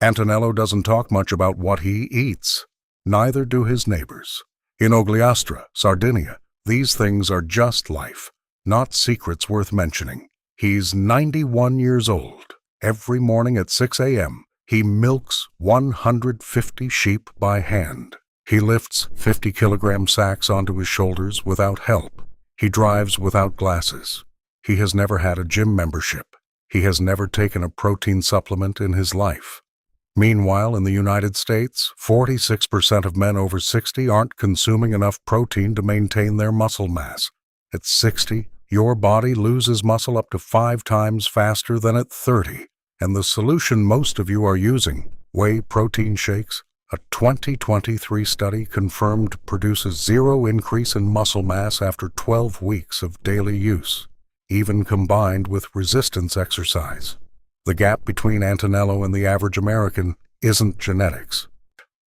Antonello doesn't talk much about what he eats. Neither do his neighbors. In Ogliastra, Sardinia, these things are just life, not secrets worth mentioning. He's 91 years old. Every morning at 6 a.m., he milks 150 sheep by hand. He lifts 50-kilogram sacks onto his shoulders without help. He drives without glasses. He has never had a gym membership. He has never taken a protein supplement in his life. Meanwhile, in the United States, 46% of men over 60 aren't consuming enough protein to maintain their muscle mass. At 60, your body loses muscle up to 5 times faster than at 30. And the solution most of you are using, whey protein shakes, a 2023 study confirmed produces 0 increase in muscle mass after 12 weeks of daily use, even combined with resistance exercise. The gap between Antonello and the average American isn't genetics.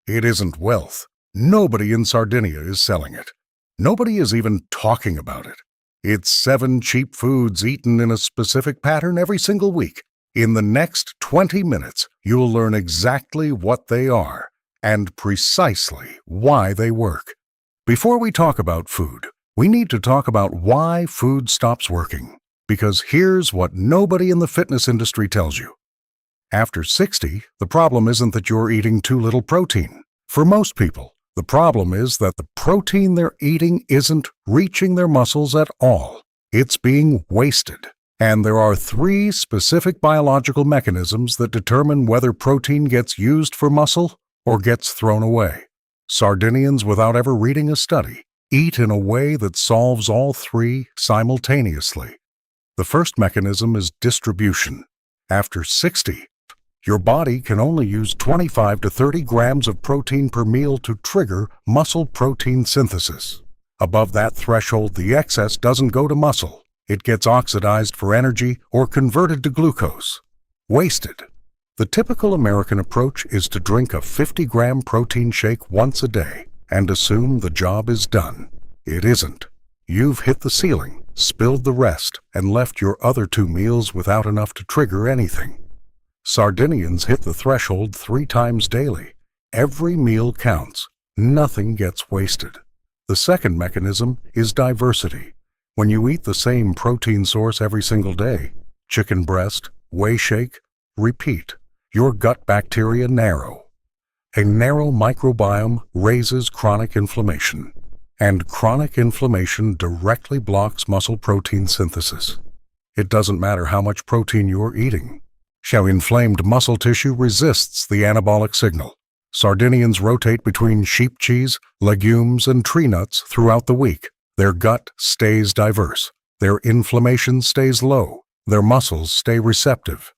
It isn't wealth. Nobody in Sardinia is selling it. Nobody is even talking about it. It's 7 cheap foods eaten in a specific pattern every single week. In the next 20 minutes, you'll learn exactly what they are and precisely why they work. Before we talk about food, we need to talk about why food stops working. Because here's what nobody in the fitness industry tells you. After 60, the problem isn't that you're eating too little protein. For most people, the problem is that the protein they're eating isn't reaching their muscles at all. It's being wasted. And there are 3 specific biological mechanisms that determine whether protein gets used for muscle or gets thrown away. Sardinians, without ever reading a study, eat in a way that solves all 3 simultaneously. The first mechanism is distribution. After 60, your body can only use 25 to 30 grams of protein per meal to trigger muscle protein synthesis. Above that threshold, the excess doesn't go to muscle. It gets oxidized for energy or converted to glucose. Wasted. The typical American approach is to drink a 50-gram protein shake once a day and assume the job is done. It isn't. You've hit the ceiling, spilled the rest, and left your other 2 meals without enough to trigger anything. Sardinians hit the threshold 3 times daily. Every meal counts. Nothing gets wasted. The second mechanism is diversity. When you eat the same protein source every single day, chicken breast, whey shake, repeat, your gut bacteria narrow. A narrow microbiome raises chronic inflammation, and chronic inflammation directly blocks muscle protein synthesis. It doesn't matter how much protein you're eating. How inflamed muscle tissue resists the anabolic signal. Sardinians rotate between sheep cheese, legumes, and tree nuts throughout the week. Their gut stays diverse. Their inflammation stays low. Their muscles stay receptive.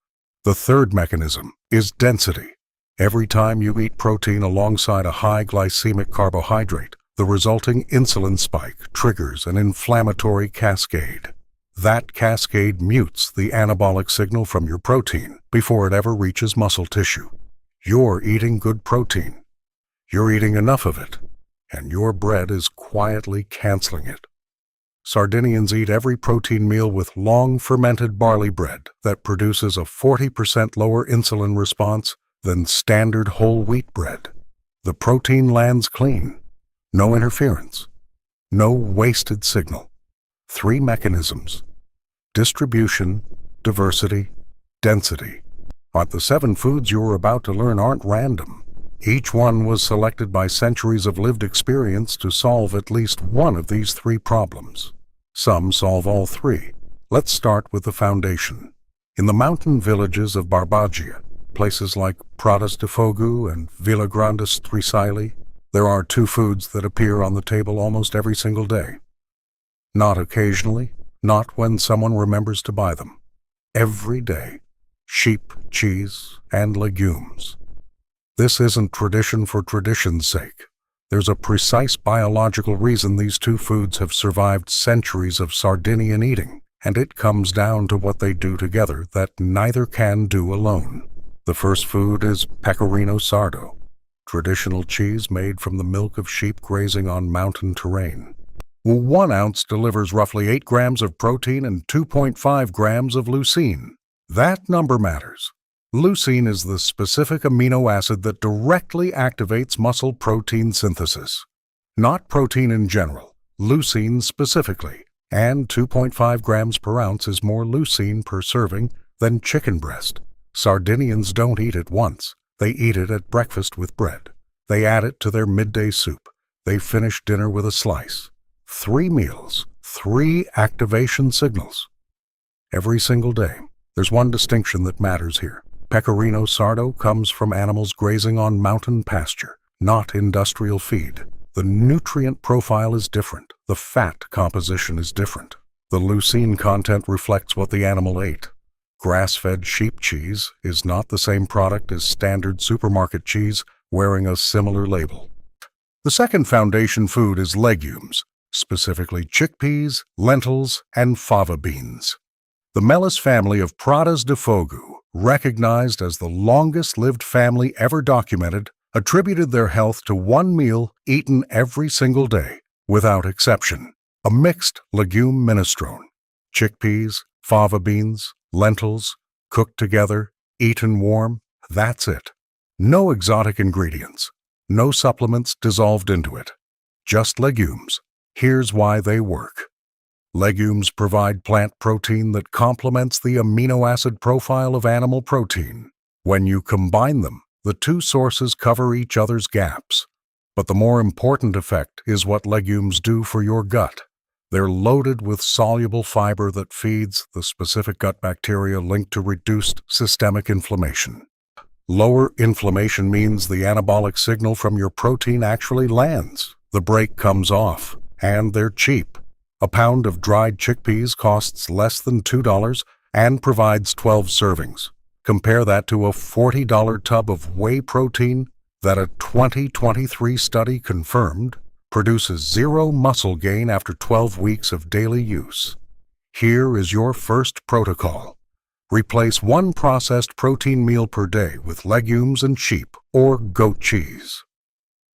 The third mechanism is density. Every time you eat protein alongside a high glycemic carbohydrate, the resulting insulin spike triggers an inflammatory cascade. That cascade mutes the anabolic signal from your protein before it ever reaches muscle tissue. You're eating good protein. You're eating enough of it, and your bread is quietly canceling it. Sardinians eat every protein meal with long fermented barley bread that produces a 40% lower insulin response than standard whole wheat bread. The protein lands clean. No interference. No wasted signal. 3 mechanisms: distribution, diversity, density. But the 7 foods you're about to learn aren't random. Each one was selected by centuries of lived experience to solve at least one of these 3 problems. Some solve all 3. Let's start with the foundation. In the mountain villages of Barbagia, places like Pradas de Fogo and Vila Grande Strisili, there are 2 foods that appear on the table almost every single day. Not occasionally, not when someone remembers to buy them. Every day. Sheep, cheese, and legumes. This isn't tradition for tradition's sake. There's a precise biological reason these 2 foods have survived centuries of Sardinian eating, and it comes down to what they do together that neither can do alone. The first food is pecorino sardo, traditional cheese made from the milk of sheep grazing on mountain terrain. 1 ounce delivers roughly 8 grams of protein and 2.5 grams of leucine. That number matters. Leucine is the specific amino acid that directly activates muscle protein synthesis. Not protein in general, leucine specifically, and 2.5 grams per ounce is more leucine per serving than chicken breast. Sardinians don't eat it once. They eat it at breakfast with bread. They add it to their midday soup. They finish dinner with a slice. 3 meals, 3 activation signals. Every single day. There's one distinction that matters here. Pecorino sardo comes from animals grazing on mountain pasture, not industrial feed. The nutrient profile is different. The fat composition is different. The leucine content reflects what the animal ate. Grass-fed sheep cheese is not the same product as standard supermarket cheese wearing a similar label. The second foundation food is legumes, specifically chickpeas, lentils, and fava beans. The Melis family of Pratas de Fogo, recognized as the longest-lived family ever documented, attributed their health to one meal eaten every single day, without exception. A mixed legume minestrone. Chickpeas, fava beans, lentils, cooked together, eaten warm, that's it. No exotic ingredients. No supplements dissolved into it. Just legumes. Here's why they work. Legumes provide plant protein that complements the amino acid profile of animal protein. When you combine them, the two sources cover each other's gaps. But the more important effect is what legumes do for your gut. They're loaded with soluble fiber that feeds the specific gut bacteria linked to reduced systemic inflammation. Lower inflammation means the anabolic signal from your protein actually lands. The brake comes off, and they're cheap. A pound of dried chickpeas costs less than $2 and provides 12 servings. Compare that to a $40 tub of whey protein that a 2023 study confirmed produces 0 muscle gain after 12 weeks of daily use. Here is your first protocol. Replace 1 processed protein meal per day with legumes and sheep or goat cheese.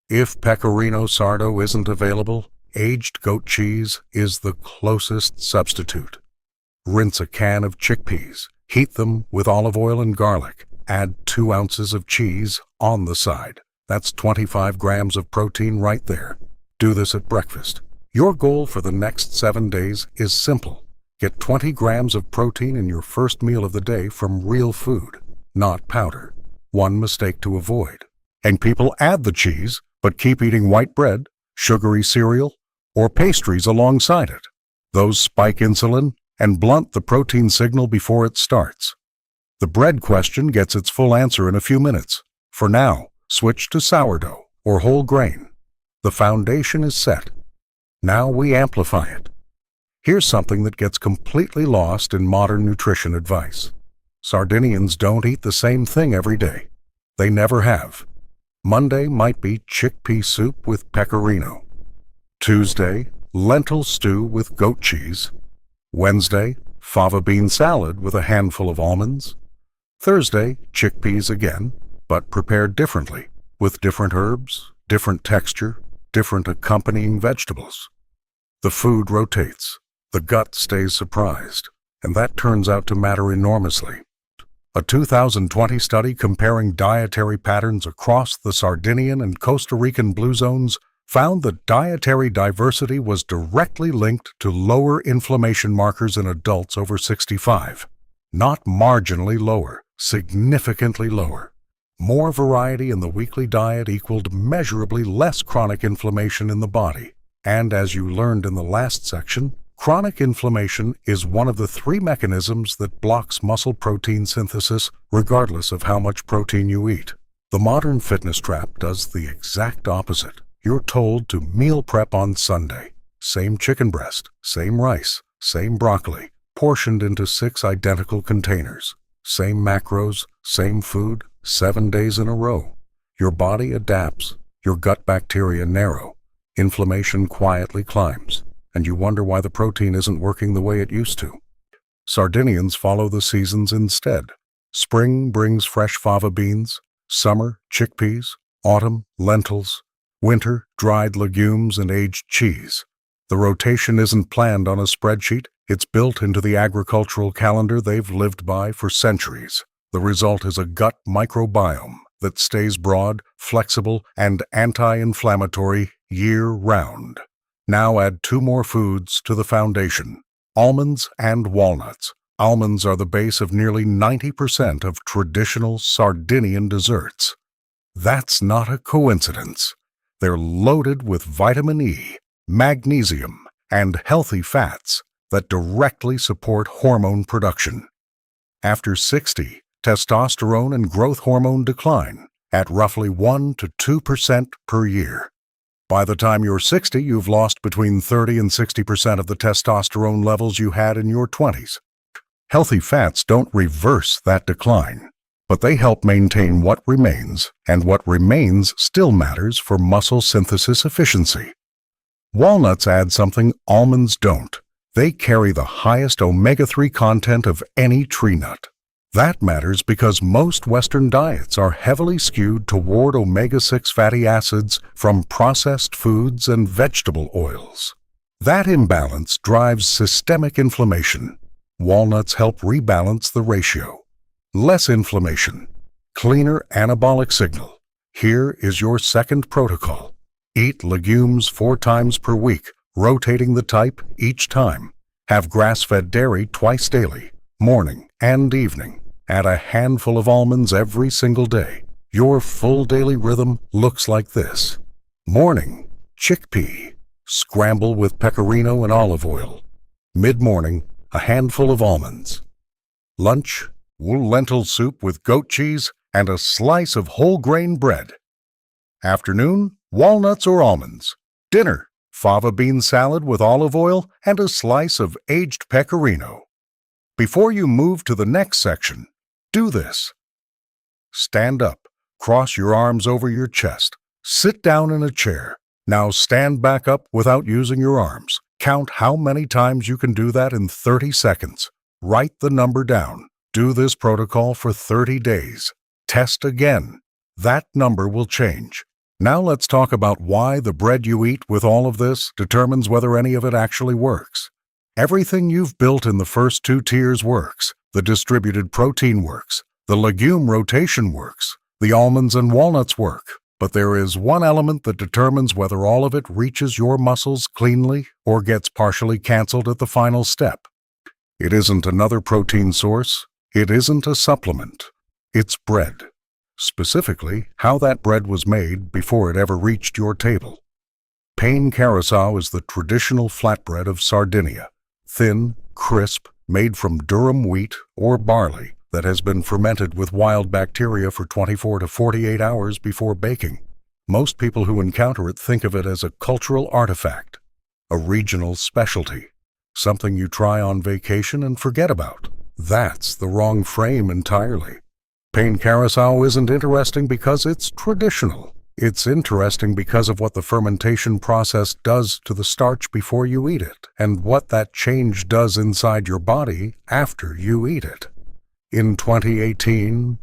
If Pecorino sardo isn't available, aged goat cheese is the closest substitute. Rinse a can of chickpeas, heat them with olive oil and garlic, add 2 ounces of cheese on the side. That's 25 grams of protein right there. Do this at breakfast. Your goal for the next 7 days is simple. Get 20 grams of protein in your first meal of the day from real food, not powder. One mistake to avoid. And people add the cheese, but keep eating white bread, sugary cereal, or pastries alongside it. Those spike insulin and blunt the protein signal before it starts. The bread question gets its full answer in a few minutes. For now, switch to sourdough or whole grain. The foundation is set. Now we amplify it. Here's something that gets completely lost in modern nutrition advice. Sardinians don't eat the same thing every day. They never have. Monday might be chickpea soup with pecorino. Tuesday, lentil stew with goat cheese. Wednesday, fava bean salad with a handful of almonds. Thursday, chickpeas again, but prepared differently, with different herbs, different texture, different accompanying vegetables. The food rotates. The gut stays surprised, and that turns out to matter enormously. A 2020 study comparing dietary patterns across the Sardinian and Costa Rican blue zones found that dietary diversity was directly linked to lower inflammation markers in adults over 65. Not marginally lower, significantly lower. More variety in the weekly diet equaled measurably less chronic inflammation in the body. And as you learned in the last section, chronic inflammation is one of the 3 mechanisms that blocks muscle protein synthesis regardless of how much protein you eat. The modern fitness trap does the exact opposite. You're told to meal prep on Sunday. Same chicken breast, same rice, same broccoli, portioned into 6 identical containers. Same macros, same food, 7 days in a row. Your body adapts. Your gut bacteria narrow. Inflammation quietly climbs, and you wonder why the protein isn't working the way it used to. Sardinians follow the seasons instead. Spring brings fresh fava beans, summer, chickpeas, autumn, lentils, winter, dried legumes and aged cheese. The rotation isn't planned on a spreadsheet, it's built into the agricultural calendar they've lived by for centuries. The result is a gut microbiome that stays broad, flexible, and anti-inflammatory year-round. Now add 2 more foods to the foundation: almonds and walnuts. Almonds are the base of nearly 90% of traditional Sardinian desserts. That's not a coincidence. They're loaded with vitamin E, magnesium, and healthy fats that directly support hormone production. After 60, testosterone and growth hormone decline at roughly 1 to 2% per year. By the time you're 60, you've lost between 30 and 60% of the testosterone levels you had in your 20s. Healthy fats don't reverse that decline, but they help maintain what remains, and what remains still matters for muscle synthesis efficiency. Walnuts add something almonds don't. They carry the highest omega-3 content of any tree nut. That matters because most Western diets are heavily skewed toward omega-6 fatty acids from processed foods and vegetable oils. That imbalance drives systemic inflammation. Walnuts help rebalance the ratio. Less inflammation, cleaner anabolic signal. Here is your second protocol. Eat legumes 4 times per week, rotating the type each time. Have grass-fed dairy twice daily, morning and evening. Add a handful of almonds every single day. Your full daily rhythm looks like this. Morning, chickpea. Scramble with pecorino and olive oil. Mid-morning, a handful of almonds. Lunch, wool lentil soup with goat cheese and a slice of whole grain bread. Afternoon, walnuts or almonds. Dinner, fava bean salad with olive oil and a slice of aged pecorino. Before you move to the next section, do this. Stand up, cross your arms over your chest, sit down in a chair. Now stand back up without using your arms. Count how many times you can do that in 30 seconds. Write the number down. Do this protocol for 30 days. Test again. That number will change. Now let's talk about why the bread you eat with all of this determines whether any of it actually works. Everything you've built in the first 2 tiers works. The distributed protein works. The legume rotation works. The almonds and walnuts work. But there is one element that determines whether all of it reaches your muscles cleanly or gets partially canceled at the final step. It isn't another protein source. It isn't a supplement. It's bread. Specifically, how that bread was made before it ever reached your table. Pane carousel is the traditional flatbread of Sardinia. Thin, crisp, made from durum wheat or barley that has been fermented with wild bacteria for 24 to 48 hours before baking. Most people who encounter it think of it as a cultural artifact, a regional specialty, something you try on vacation and forget about. That's the wrong frame entirely. Pane carousel isn't interesting because it's traditional. It's interesting because of what the fermentation process does to the starch before you eat it, and what that change does inside your body after you eat it. In 2018,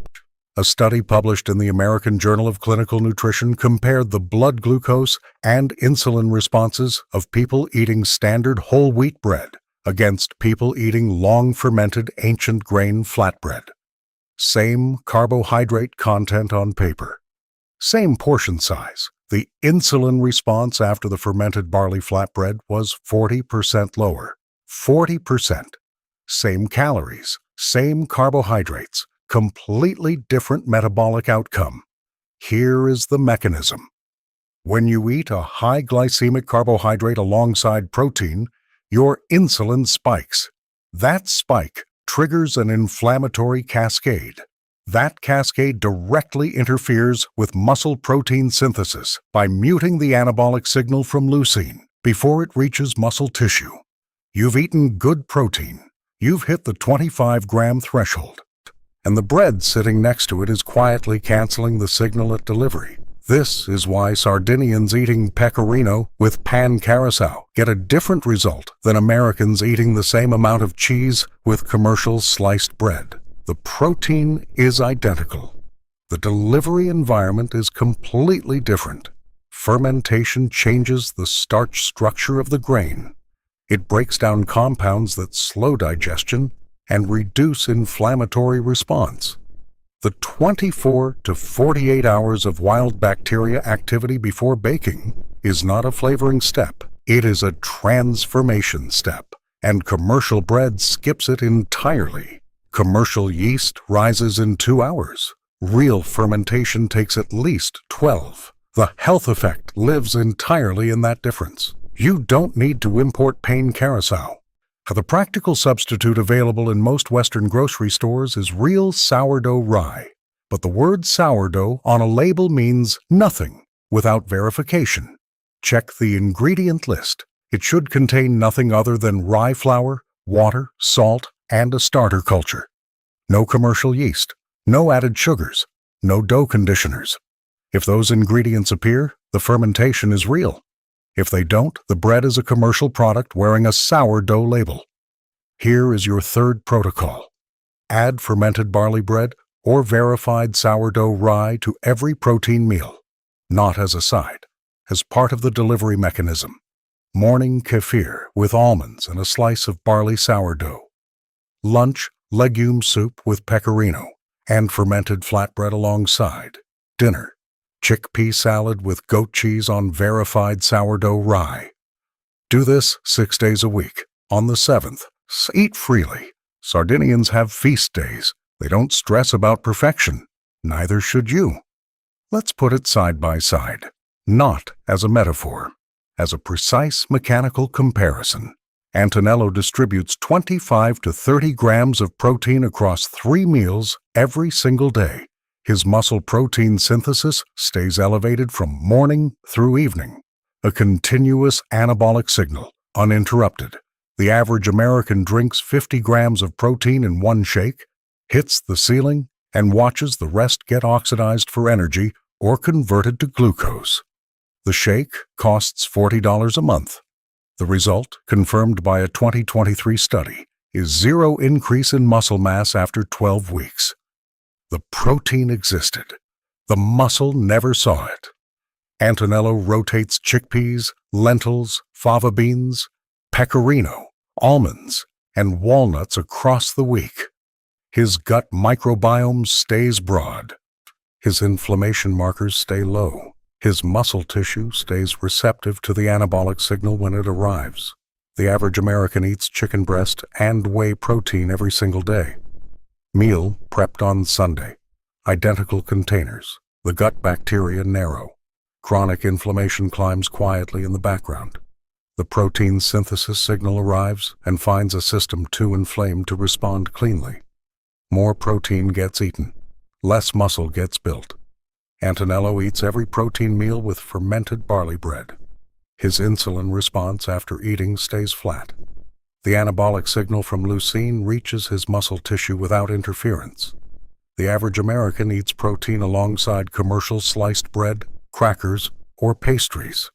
a study published in the American Journal of Clinical Nutrition compared the blood glucose and insulin responses of people eating standard whole wheat bread against people eating long-fermented ancient grain flatbread. Same carbohydrate content on paper. Same portion size. The insulin response after the fermented barley flatbread was 40% lower. 40%. Same calories. Same carbohydrates, completely different metabolic outcome. Here is the mechanism. When you eat a high glycemic carbohydrate alongside protein, your insulin spikes. That spike triggers an inflammatory cascade. That cascade directly interferes with muscle protein synthesis by muting the anabolic signal from leucine before it reaches muscle tissue. You've eaten good protein. You've hit the 25-gram threshold, and the bread sitting next to it is quietly canceling the signal at delivery. This is why Sardinians eating pecorino with pane carousel get a different result than Americans eating the same amount of cheese with commercial sliced bread. The protein is identical. The delivery environment is completely different. Fermentation changes the starch structure of the grain. It breaks down compounds that slow digestion and reduce inflammatory response. The 24 to 48 hours of wild bacteria activity before baking is not a flavoring step. It is a transformation step, and commercial bread skips it entirely. Commercial yeast rises in 2 hours. Real fermentation takes at least 12. The health effect lives entirely in that difference. You don't need to import Pain Carousel. The practical substitute available in most Western grocery stores is real sourdough rye. But the word sourdough on a label means nothing without verification. Check the ingredient list. It should contain nothing other than rye flour, water, salt, and a starter culture. No commercial yeast, no added sugars, no dough conditioners. If those ingredients appear, the fermentation is real. If they don't, the bread is a commercial product wearing a sourdough label. Here is your third protocol. Add fermented barley bread or verified sourdough rye to every protein meal, not as a side, as part of the delivery mechanism. Morning kefir with almonds and a slice of barley sourdough. Lunch, legume soup with pecorino and fermented flatbread alongside. Dinner, chickpea salad with goat cheese on verified sourdough rye. Do this 6 days a week. On the 7th, eat freely. Sardinians have feast days. They don't stress about perfection. Neither should you. Let's put it side by side, not as a metaphor, as a precise mechanical comparison. Antonello distributes 25 to 30 grams of protein across 3 meals every single day. His muscle protein synthesis stays elevated from morning through evening. A continuous anabolic signal, uninterrupted. The average American drinks 50 grams of protein in one shake, hits the ceiling, and watches the rest get oxidized for energy or converted to glucose. The shake costs $40 a month. The result, confirmed by a 2023 study, is 0 increase in muscle mass after 12 weeks. The protein existed. The muscle never saw it. Antonello rotates chickpeas, lentils, fava beans, pecorino, almonds, and walnuts across the week. His gut microbiome stays broad. His inflammation markers stay low. His muscle tissue stays receptive to the anabolic signal when it arrives. The average American eats chicken breast and whey protein every single day. Meal prepped on Sunday. Identical containers. The gut bacteria narrow. Chronic inflammation climbs quietly in the background. The protein synthesis signal arrives and finds a system too inflamed to respond cleanly. More protein gets eaten. Less muscle gets built. Antonello eats every protein meal with fermented barley bread. His insulin response after eating stays flat. The anabolic signal from leucine reaches his muscle tissue without interference. The average American eats protein alongside commercial sliced bread, crackers, or pastries.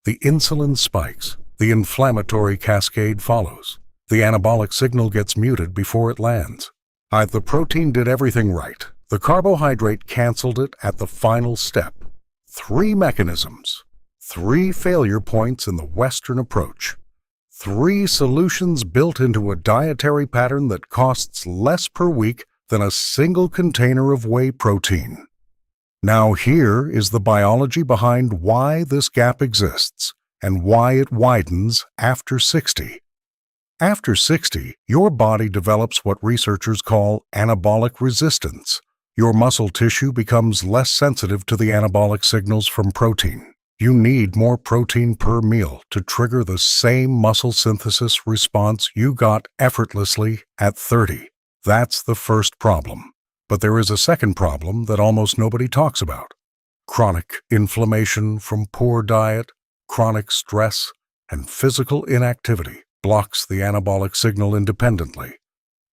The insulin spikes. The inflammatory cascade follows. The anabolic signal gets muted before it lands. The protein did everything right. The carbohydrate canceled it at the final step. 3 mechanisms. 3 failure points in the Western approach. 3 solutions built into a dietary pattern that costs less per week than a single container of whey protein. Now here is the biology behind why this gap exists and why it widens after 60. After 60, your body develops what researchers call anabolic resistance. Your muscle tissue becomes less sensitive to the anabolic signals from protein. You need more protein per meal to trigger the same muscle synthesis response you got effortlessly at 30. That's the first problem. But there is a second problem that almost nobody talks about. Chronic inflammation from poor diet, chronic stress, and physical inactivity blocks the anabolic signal independently.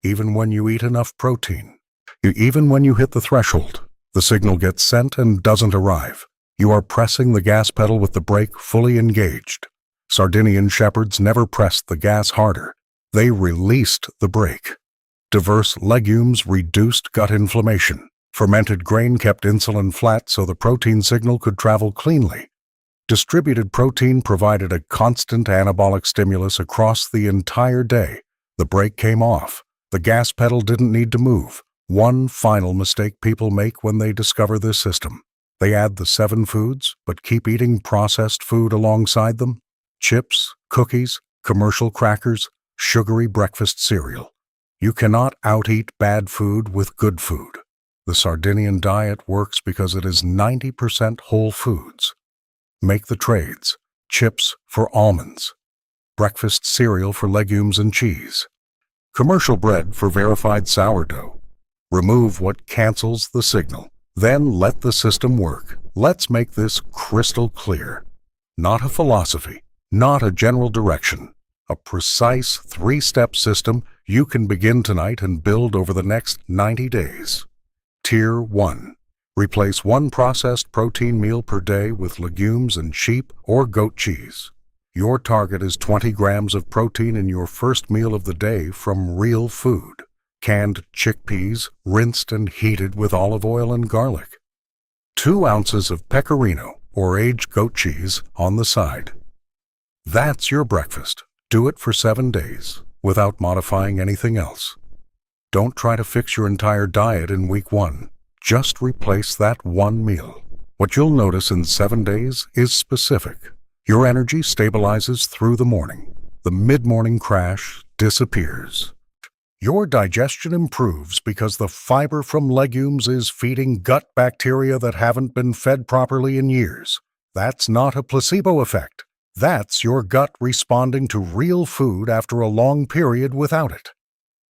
Even when you eat enough protein, even when you hit the threshold, the signal gets sent and doesn't arrive. You are pressing the gas pedal with the brake fully engaged. Sardinian shepherds never pressed the gas harder. They released the brake. Diverse legumes reduced gut inflammation. Fermented grain kept insulin flat so the protein signal could travel cleanly. Distributed protein provided a constant anabolic stimulus across the entire day. The brake came off. The gas pedal didn't need to move. One final mistake people make when they discover this system. They add the 7 foods, but keep eating processed food alongside them. Chips, cookies, commercial crackers, sugary breakfast cereal. You cannot out-eat bad food with good food. The Sardinian diet works because it is 90% whole foods. Make the trades. Chips for almonds. Breakfast cereal for legumes and cheese. Commercial bread for verified sourdough. Remove what cancels the signal. Then let the system work. Let's make this crystal clear. Not a philosophy, not a general direction. A precise 3-step system you can begin tonight and build over the next 90 days. Tier 1. Replace 1 processed protein meal per day with legumes and sheep or goat cheese. Your target is 20 grams of protein in your first meal of the day from real food. Canned chickpeas, rinsed and heated with olive oil and garlic. 2 ounces of pecorino or aged goat cheese on the side. That's your breakfast. Do it for 7 days without modifying anything else. Don't try to fix your entire diet in week 1. Just replace that 1 meal. What you'll notice in 7 days is specific. Your energy stabilizes through the morning. The mid-morning crash disappears. Your digestion improves because the fiber from legumes is feeding gut bacteria that haven't been fed properly in years. That's not a placebo effect. That's your gut responding to real food after a long period without it.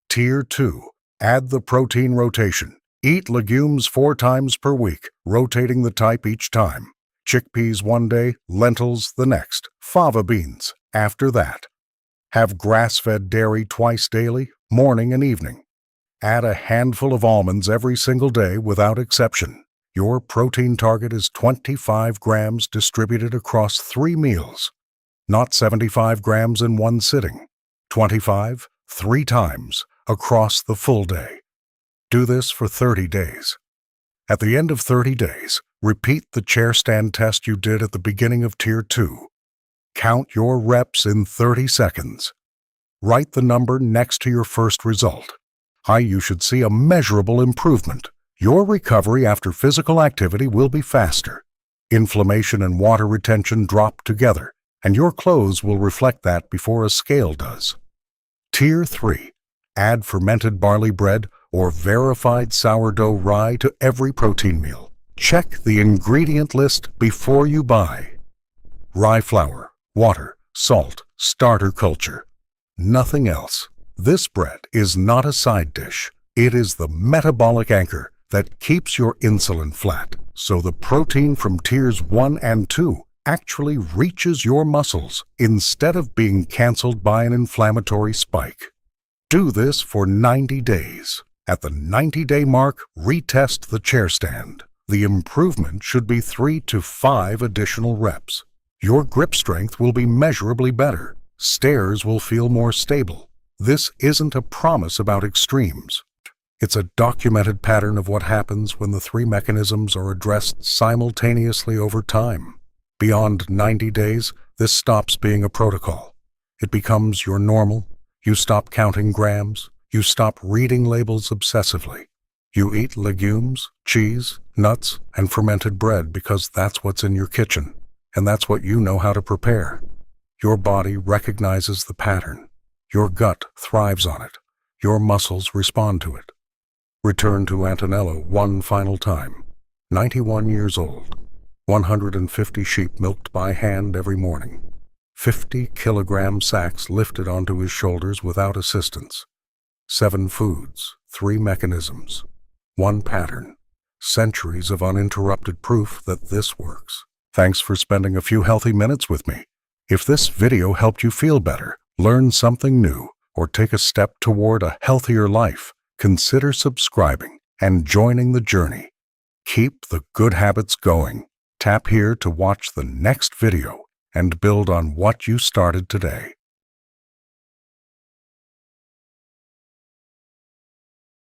Tier 2. Add the protein rotation. Eat legumes 4 times per week, rotating the type each time. Chickpeas one day, lentils the next, fava beans after that. Have grass-fed dairy twice daily, morning and evening. Add a handful of almonds every single day without exception. Your protein target is 25 grams distributed across 3 meals. Not 75 grams in one sitting. 25, 3 times, across the full day. Do this for 30 days. At the end of 30 days, repeat the chair stand test you did at the beginning of Tier 2. Count your reps in 30 seconds. Write the number next to your first result. You should see a measurable improvement. Your recovery after physical activity will be faster. Inflammation and water retention drop together, and your clothes will reflect that before a scale does. Tier 3. Add fermented barley bread or verified sourdough rye to every protein meal. Check the ingredient list before you buy. Rye flour, water, salt, starter culture. Nothing else. This bread is not a side dish. It is the metabolic anchor that keeps your insulin flat, so the protein from tiers 1 and 2 actually reaches your muscles instead of being canceled by an inflammatory spike. Do this for 90 days. At the 90-day mark, retest the chair stand. The improvement should be 3 to 5 additional reps. Your grip strength will be measurably better. Stairs will feel more stable. This isn't a promise about extremes. It's a documented pattern of what happens when the 3 mechanisms are addressed simultaneously over time. Beyond 90 days, this stops being a protocol. It becomes your normal. You stop counting grams. You stop reading labels obsessively. You eat legumes, cheese, nuts, and fermented bread because that's what's in your kitchen, and that's what you know how to prepare. Your body recognizes the pattern. Your gut thrives on it. Your muscles respond to it. Return to Antonello one final time. 91 years old. 150 sheep milked by hand every morning. 50-kilogram sacks lifted onto his shoulders without assistance. 7 foods, 3 mechanisms, 1 pattern. Centuries of uninterrupted proof that this works. Thanks for spending a few healthy minutes with me. If this video helped you feel better, learn something new, or take a step toward a healthier life, consider subscribing and joining the journey. Keep the good habits going. Tap here to watch the next video and build on what you started today.